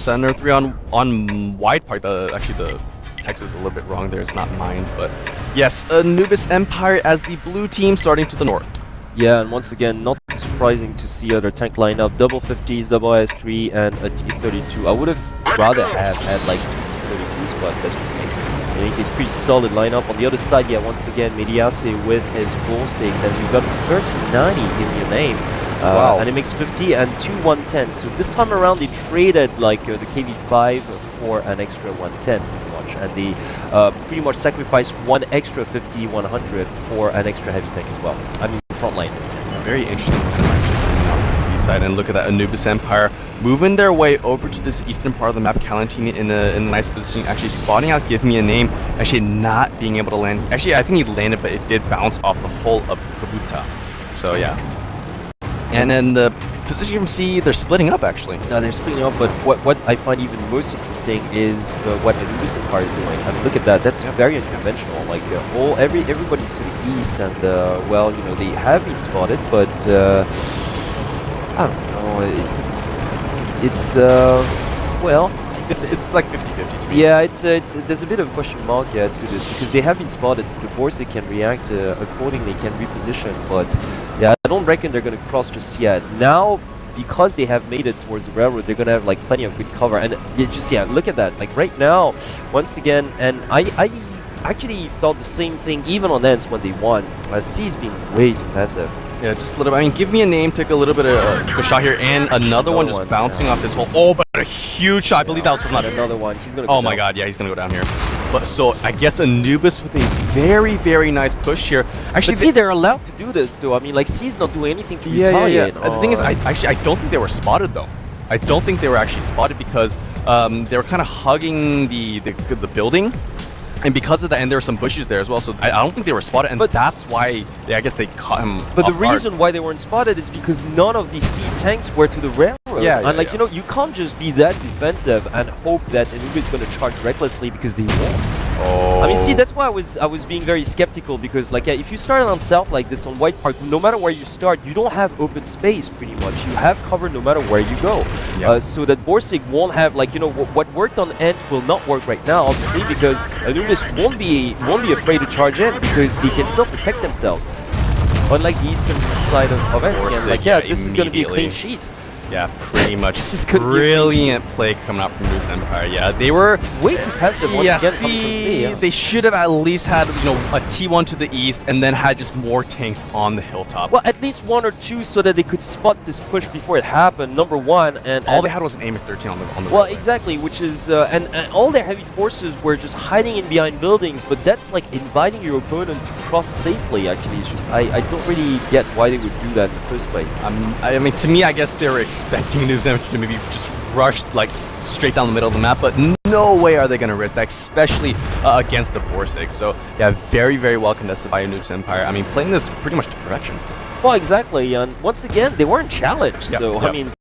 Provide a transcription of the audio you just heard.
Center 3 on Wide Park. Actually, the text is a little bit wrong there. It's not mines, but yes, Anubis Empire as the blue team starting to the north. Yeah, and once again, not surprising to see other tank lineup, double 50s, double S3, and a T32. I would have rather have had like two T32s, but that's just me. I think it's pretty solid lineup. On the other side, yeah, once again, Mediase with his Bullsig, then we've got 3090, give me a name. Wow. And it makes 50 and two 110s. So this time around, they traded like the KV5 for an extra 110 pretty much, and they pretty much sacrificed one extra 50-100 for an extra heavy tank as well. I mean, frontline. Very interesting seaside, and look at that Anubis Empire moving their way over to this eastern part of the map. Calentini in a nice position, actually spotting out Give Me a Name, actually not being able to land. Actually, I think he landed, but it did bounce off the hull of Kabuta. So yeah. And then the position from C, they're splitting up actually. No, they're splitting up, but what I find even most interesting is what Anubis Empire is doing. I mean, look at that. That's very unconventional. Like everybody's to the east, and well, you know, they have been spotted, but I don't know. It's well, it's like 50-50 to me. yeah, it's there's a bit of a question mark as to this because they have been spotted, so the Borsig can react accordingly, can reposition, but yeah, I don't reckon they're going to cross just yet. Now, because they have made it towards the railroad, they're going to have like plenty of good cover, and just yeah, look at that. Like right now, once again, and I actually felt the same thing even on ends when they won. C's been way too passive. Yeah, just a little bit. I mean, Give Me a Name took a little bit of a shot here, and another one just bouncing off this hole. Oh, but a huge shot. I believe that was from another one. He's gonna go oh my god, yeah, he's gonna go down here. But so I guess Anubis with a very nice push here. Actually, but see, they're allowed to do this though. I mean, like C's not doing anything to retaliate. Yeah. The thing is, I don't think they were spotted though. I don't think they were actually spotted because they were kind of hugging the building. And because of that, and there were some bushes there as well, so I don't think they were spotted, and but that's why I guess they caught him. But the reason why they weren't spotted is because none of the C tanks were to the railroad. Yeah, and like you know, you can't just be that defensive and hope that Anubis is going to charge recklessly because they won't. Oh. I mean, see, that's why I was being very skeptical because, like, yeah, if you start on south like this on White Park, no matter where you start, you don't have open space pretty much. You have cover no matter where you go. Yep. So that Borsig won't have like you know what worked on ends will not work right now, obviously, because Anubis won't be afraid to charge in because they can still protect themselves. Unlike the eastern side of ends, and like yeah, this is going to be a clean sheet. Yeah, pretty much. This is good. Brilliant play coming out from Anubis Empire. Yeah, they were way too passive once again coming from C. Yeah. They should have at least had a T1 to the east and then had just more tanks on the hilltop. Well, at least one or two so that they could spot this push before it happened. Number one, and all they had was an Amos 13 on the well, roadway. exactly, which is and all their heavy forces were just hiding in behind buildings. But that's like inviting your opponent to cross safely. Actually, it's just I don't really get why they would do that in the first place. I mean, to me, I guess they were expecting Anubis Empire to maybe just rush like straight down the middle of the map, but no way are they going to risk that, especially against the Borsig. So yeah, very well contested by Anubis Empire. I mean, playing this pretty much to perfection. Well, exactly, and once again, they weren't challenged. So I mean,